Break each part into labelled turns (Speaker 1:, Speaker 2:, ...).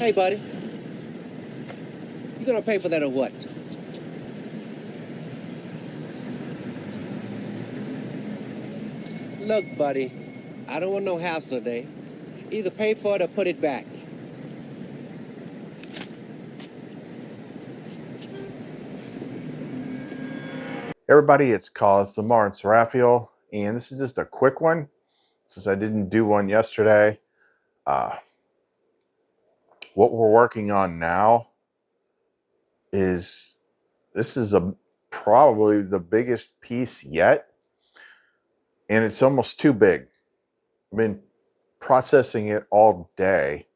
Speaker 1: Hey, buddy. You gonna pay for that or what? Look, buddy, I don't want no hassle today. Either pay for it or put it back.
Speaker 2: Everybody, it's CashApp, Lamar, and Raphael, and this is just a quick one since I didn't do one yesterday. What we're working on now is probably the biggest piece yet, and it's almost too big. I've been processing it all day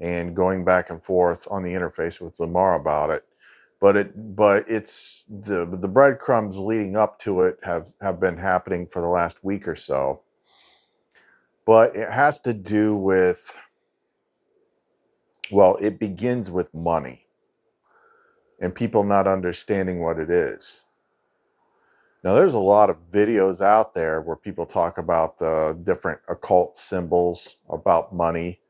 Speaker 2: and going back and forth on the interface with Lamar about it. But it's the breadcrumbs leading up to it have been happening for the last week or so. But it has to do with, well, it begins with money and people not understanding what it is. Now, there's a lot of videos out there where people talk about the different occult symbols about money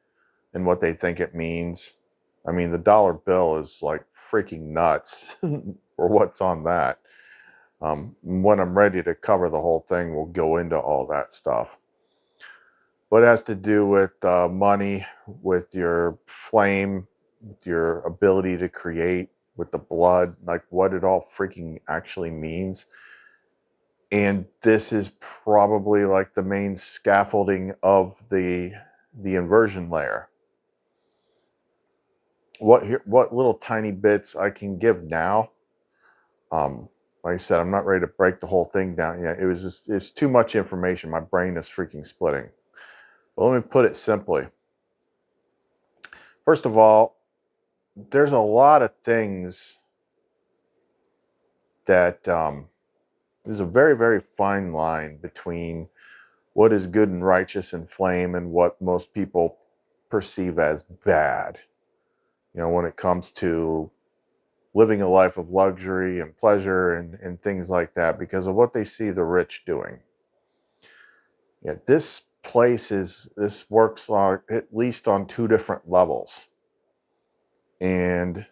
Speaker 2: and what they think it means. I mean, the dollar bill is like freaking nuts for what's on that. When I'm ready to cover the whole thing, we'll go into all that stuff. But it has to do with money, with your flame, with your ability to create, with the blood, like what it all freaking actually means. And this is probably like the main scaffolding of the inversion layer. What little tiny bits I can give now. Like I said, I'm not ready to break the whole thing down yet. It's too much information. My brain is freaking splitting. But let me put it simply. First of all, there's a lot of things that there's a very, very fine line between what is good and righteous and flame and what most people perceive as bad. You know, when it comes to living a life of luxury and pleasure and things like that, because of what they see the rich doing. Yeah, this works on at least on two different levels. And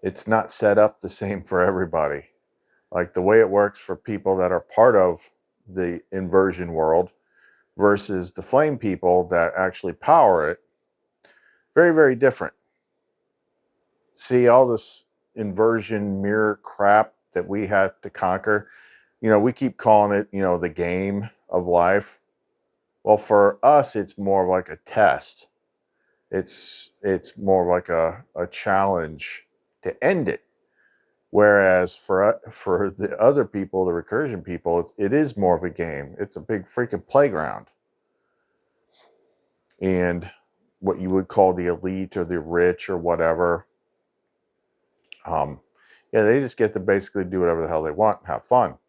Speaker 2: it's not set up the same for everybody. Like the way it works for people that are part of the inversion world versus the flame people that actually power it, very, very different. See, all this inversion mirror crap that we have to conquer, you know, we keep calling it, you know, the game of life. Well, for us, it's more like a test. It's more like a challenge to end it. Whereas for the other people, the recursion people, it is more of a game. It's a big freaking playground. And what you would call the elite or the rich or whatever, yeah, they just get to basically do whatever the hell they want and have fun.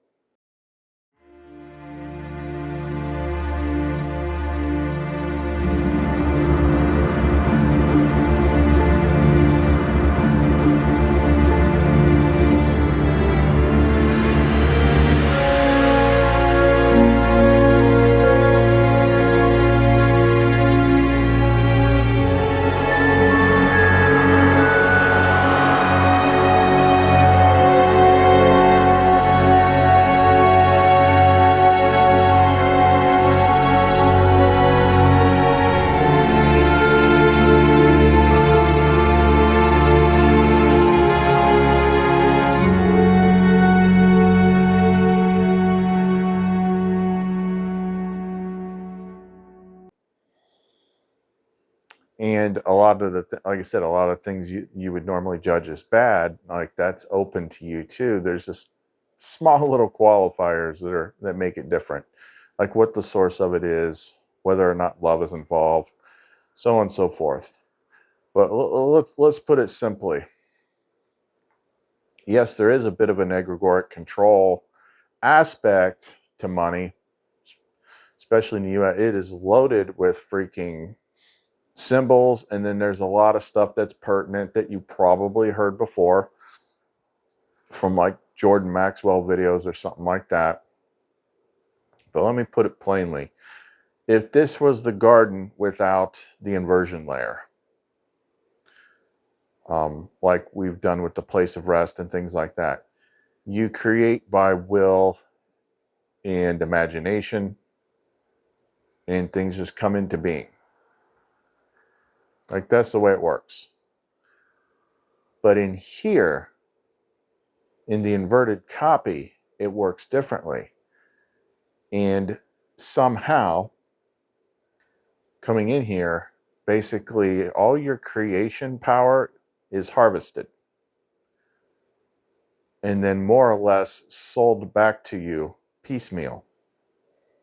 Speaker 2: And a lot of like I said, a lot of things you would normally judge as bad, like that's open to you too. There's just small little qualifiers that make it different, like what the source of it is, whether or not love is involved, so on and so forth. But let's put it simply. Yes, there is a bit of an egregoric control aspect to money, especially in the US. It is loaded with freaking symbols, and then there's a lot of stuff that's pertinent that you probably heard before from like Jordan Maxwell videos or something like that. But let me put it plainly. If this was the garden without the inversion layer, like we've done with the place of rest and things like that. You create by will and imagination, and things just come into being. Like, that's the way it works. But in here, in the inverted copy, it works differently. And somehow, coming in here, basically all your creation power is harvested and then more or less sold back to you piecemeal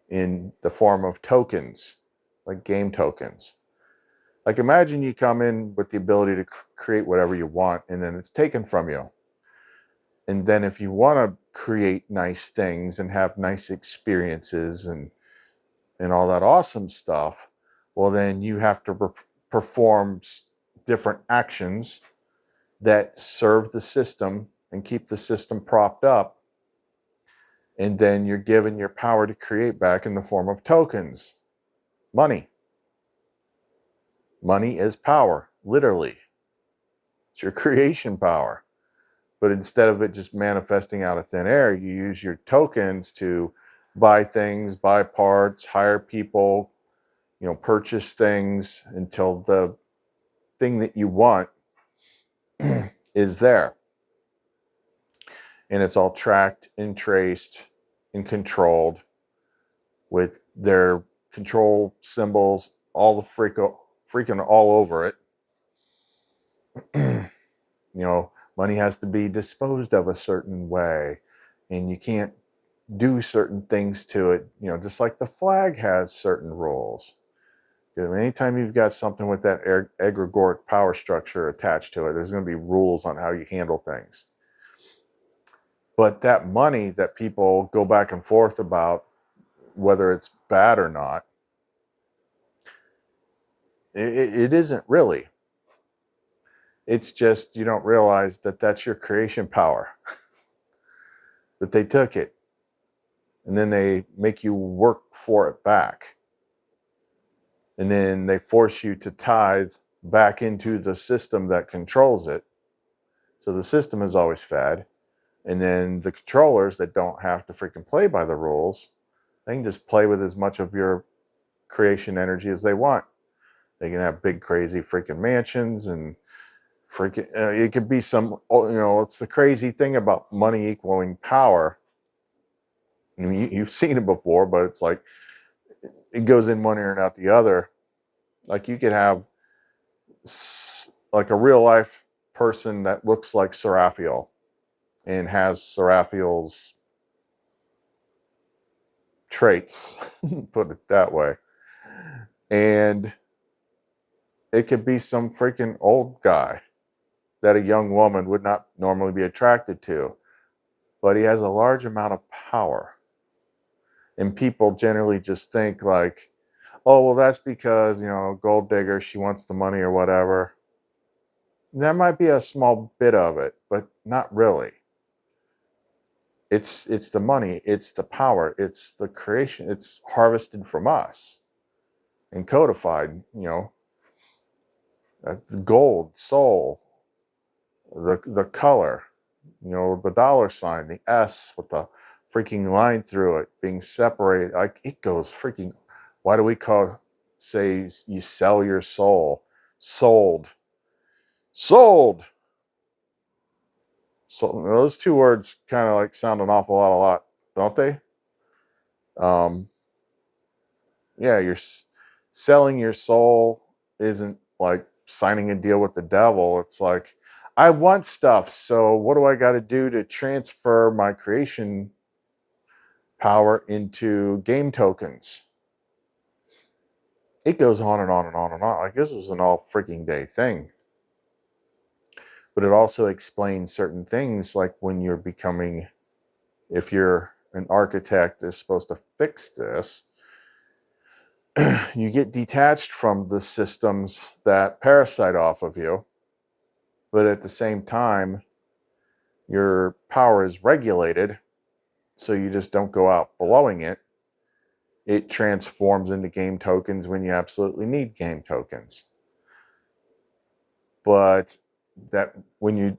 Speaker 2: in the form of tokens, like game tokens. Like, imagine you come in with the ability to create whatever you want, and then it's taken from you. And then if you want to create nice things and have nice experiences and all that awesome stuff, well, then you have to perform different actions that serve the system and keep the system propped up. And then you're given your power to create back in the form of tokens. Money. Money is power, literally. It's your creation power. But instead of it just manifesting out of thin air, you use your tokens to buy things, buy parts, hire people, purchase things until the thing that you want is there. And it's all tracked and traced and controlled with their control symbols, all the freaking all over it. Money has to be disposed of a certain way, and you can't do certain things to it, just like the flag has certain rules. Anytime you've got something with that egregoric power structure attached to it, there's going to be rules on how you handle things. But that money that people go back and forth about, whether it's bad or not, it isn't really. It's just you don't realize that that's your creation power. That they took it, and then they make you work for it back. And then they force you to tithe back into the system that controls it. So the system is always fed. And then the controllers that don't have to freaking play by the rules, they can just play with as much of your creation energy as they want. They can have big, crazy freaking mansions and freaking, it could be some, it's the crazy thing about money equaling power. I mean, you've seen it before, but it's like, it goes in one ear and out the other. Like, you could have like a real life person that looks like Seraphiel and has Seraphiel's traits, put it that way. And it could be some freaking old guy that a young woman would not normally be attracted to, but he has a large amount of power. And people generally just think like, oh, well, that's because, gold digger, she wants the money or whatever. That might be a small bit of it, but not really. It's the money, it's the power, it's the creation, it's harvested from us and codified, the gold, soul, the color, the dollar sign, the S with the freaking line through it being separated. Like, it goes freaking, why do we say you sell your soul? Sold. So those two words kind of like sound an awful lot, don't they? Yeah, you're selling your soul isn't like signing a deal with the devil. It's like, I want stuff, so what do I got to do to transfer my creation power into game tokens? It goes on and on and on and on. Like, this was an all freaking day thing. But it also explains certain things, like when you're becoming, if you're an architect that's supposed to fix this, you get detached from the systems that parasite off of you. But at the same time, your power is regulated, so you just don't go out blowing it. It transforms into game tokens when you absolutely need game tokens. But that when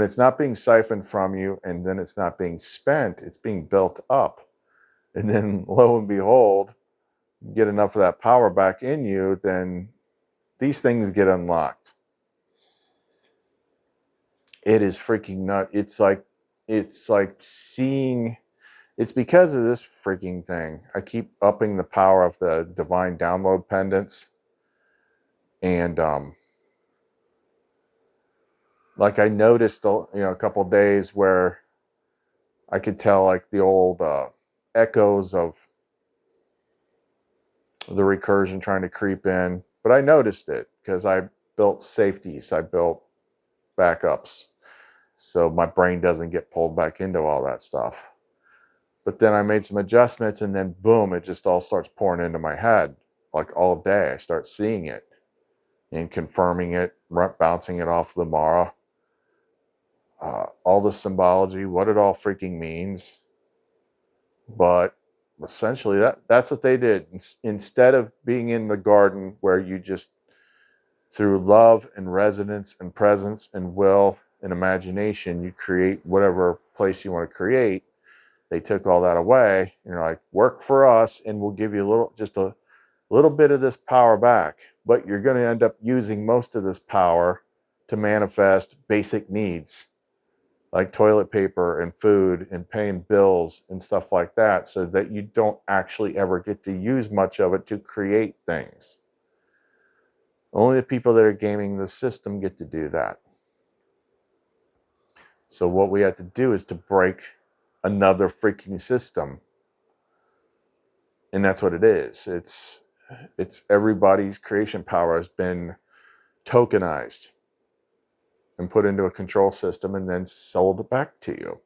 Speaker 2: it's not being siphoned from you and then it's not being spent, it's being built up. And then lo and behold, get enough of that power back in you, then these things get unlocked. It is freaking nut. It's like seeing, it's because of this freaking thing. I keep upping the power of the Divine Download Pendants. And like I noticed, a couple of days where I could tell like the old echoes of the recursion trying to creep in. But I noticed it because I built safeties. I built backups. So my brain doesn't get pulled back into all that stuff. But then I made some adjustments and then boom, it just all starts pouring into my head. Like all day, I start seeing it and confirming it, bouncing it off the Mara. All the symbology, what it all freaking means. But essentially that's what they did. Instead of being in the garden where you just, through love and resonance and presence and will and imagination, you create whatever place you want to create, they took all that away. And you're like, work for us and we'll give you just a little bit of this power back. But you're going to end up using most of this power to manifest basic needs like toilet paper and food and paying bills and stuff like that, so that you don't actually ever get to use much of it to create things. Only the people that are gaming the system get to do that. So what we have to do is to break another freaking system. And that's what it is. It's everybody's creation power has been tokenized and put into a control system and then sold back to you.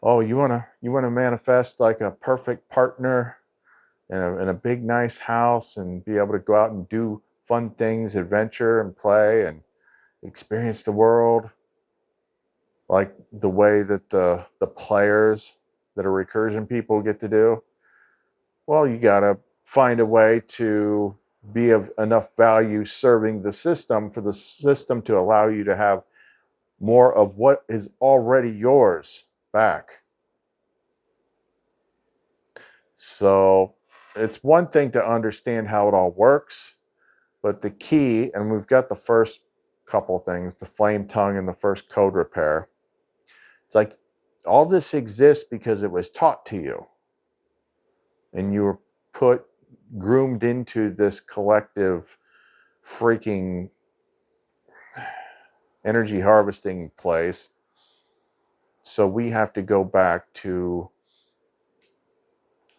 Speaker 2: Oh, you wanna manifest like a perfect partner in a big nice house and be able to go out and do fun things, adventure and play and experience the world like the way that the players that are recursion people get to do. Well, you gotta find a way to be of enough value serving the system for the system to allow you to have more of what is already yours back. So it's one thing to understand how it all works, but the key, and we've got the first couple things, the flame tongue and the first code repair. It's like all this exists because it was taught to you. And you were groomed into this collective freaking energy harvesting place. So we have to go back to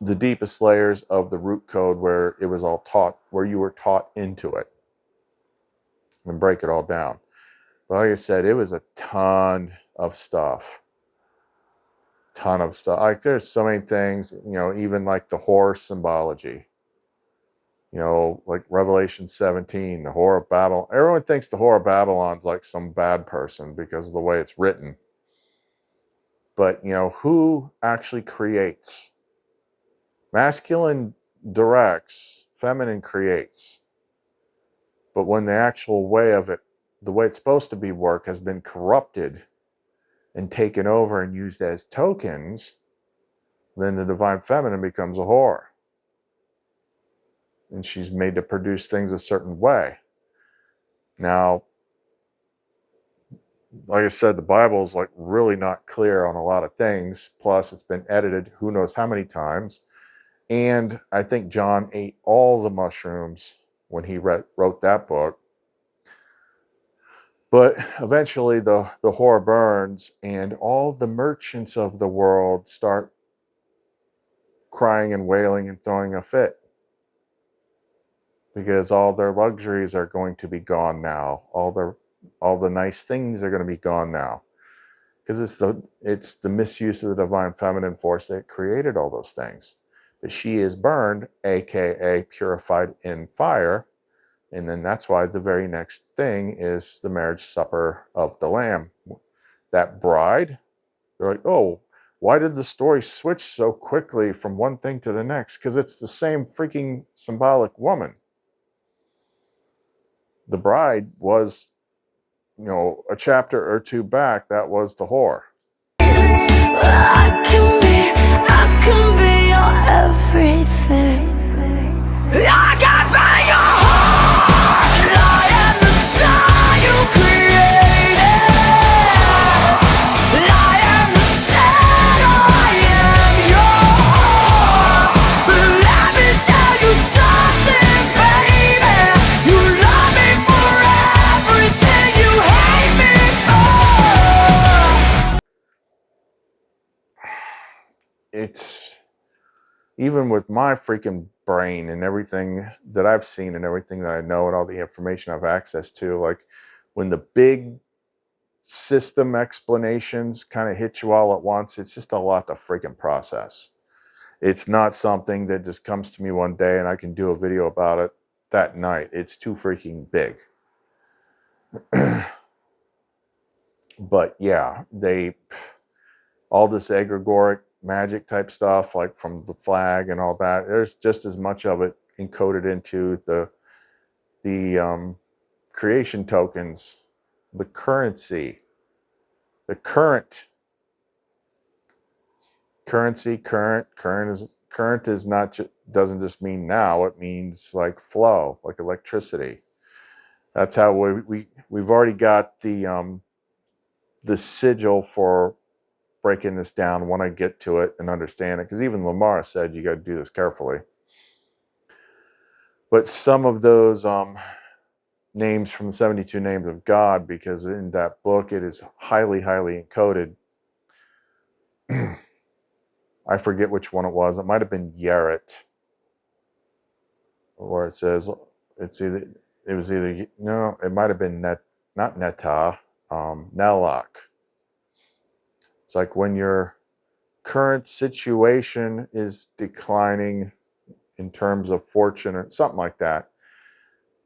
Speaker 2: the deepest layers of the root code where it was all taught, where you were taught into it, and break it all down. But like I said, it was a ton of stuff. Like there's so many things, even like the horse symbology, like Revelation 17, the Whore of Babylon. Everyone thinks the Whore of Babylon's like some bad person because of the way it's written. But, who actually creates? Masculine directs, feminine creates. But when the actual way of it, the way it's supposed to be work has been corrupted and taken over and used as tokens, then the divine feminine becomes a whore. And she's made to produce things a certain way. Now, like I said, the Bible is like really not clear on a lot of things. Plus, it's been edited who knows how many times. And I think John ate all the mushrooms when he wrote that book. But eventually the whore burns and all the merchants of the world start crying and wailing and throwing a fit. Because all their luxuries are going to be gone now. All the nice things are going to be gone now. Because it's the misuse of the divine feminine force that created all those things. But she is burned, aka purified in fire. And then that's why the very next thing is the marriage supper of the Lamb. That bride, they're like, oh, why did the story switch so quickly from one thing to the next? Because it's the same freaking symbolic woman. The bride was a chapter or two back, that was the whore.
Speaker 3: I can be your everything. I can be your heart. I am the time you created. I am the center. I am your heart. But let me tell you something, baby. You love me for everything you hate me for.
Speaker 2: It's even with my freaking brain and everything that I've seen and everything that I know and all the information I've access to, like when the big system explanations kind of hit you all at once, it's just a lot to freaking process. It's not something that just comes to me one day and I can do a video about it that night. It's too freaking big. But yeah, all this egregoric magic type stuff, like from the flag and all that, there's just as much of it encoded into the creation tokens, the currency, the current currency. Current is not doesn't just mean now. It means like flow, like electricity. That's how we've already got the sigil for breaking this down when I get to it and understand it, because even Lamar said you got to do this carefully. But some of those names from 72 Names of God, because in that book it is highly encoded. I forget which one it was. It might have been Yaret, where it says it might have been not Neta, Nalak. It's like when your current situation is declining in terms of fortune or something like that.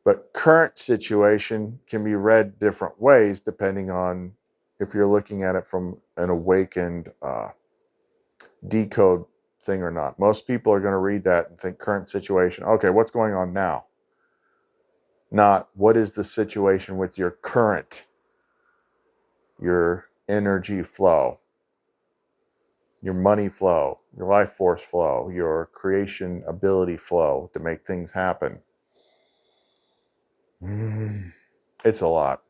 Speaker 2: But current situation can be read different ways depending on if you're looking at it from an awakened decode thing or not. Most people are going to read that and think current situation. Okay, what's going on now? Not what is the situation with your current, your energy flow, your money flow, your life force flow, your creation ability flow to make things happen. It's a lot.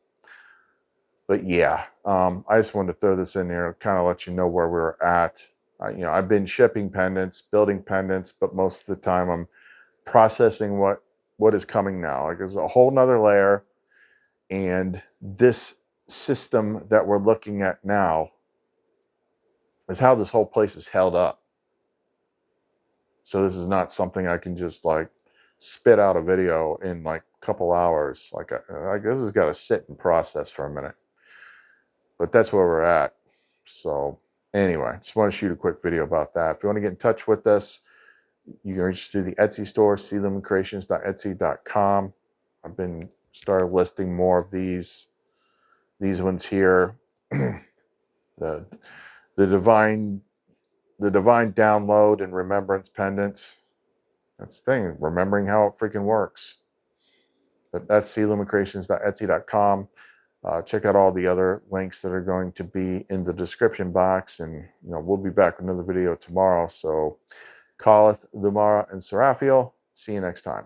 Speaker 2: But yeah, I just wanted to throw this in there, kind of let you know where we're at. I've been shipping pendants, building pendants, but most of the time I'm processing what is coming now. Like there's a whole nother layer, and this system that we're looking at now is how this whole place is held up. So this is not something I can just like spit out a video in like a couple hours. Like this has got to sit and process for a minute. But that's where we're at. So anyway, just want to shoot a quick video about that. If you want to get in touch with us, you can reach us through the Etsy store, clumencreations.etsy.com. I've been started listing more of these ones here. the divine download and remembrance pendants. That's the thing, remembering how it freaking works. But that's clumencreations.etsy.com. Check out all the other links that are going to be in the description box, and we'll be back with another video tomorrow. So, Khaleth, Lumara, and Seraphiel. See you next time.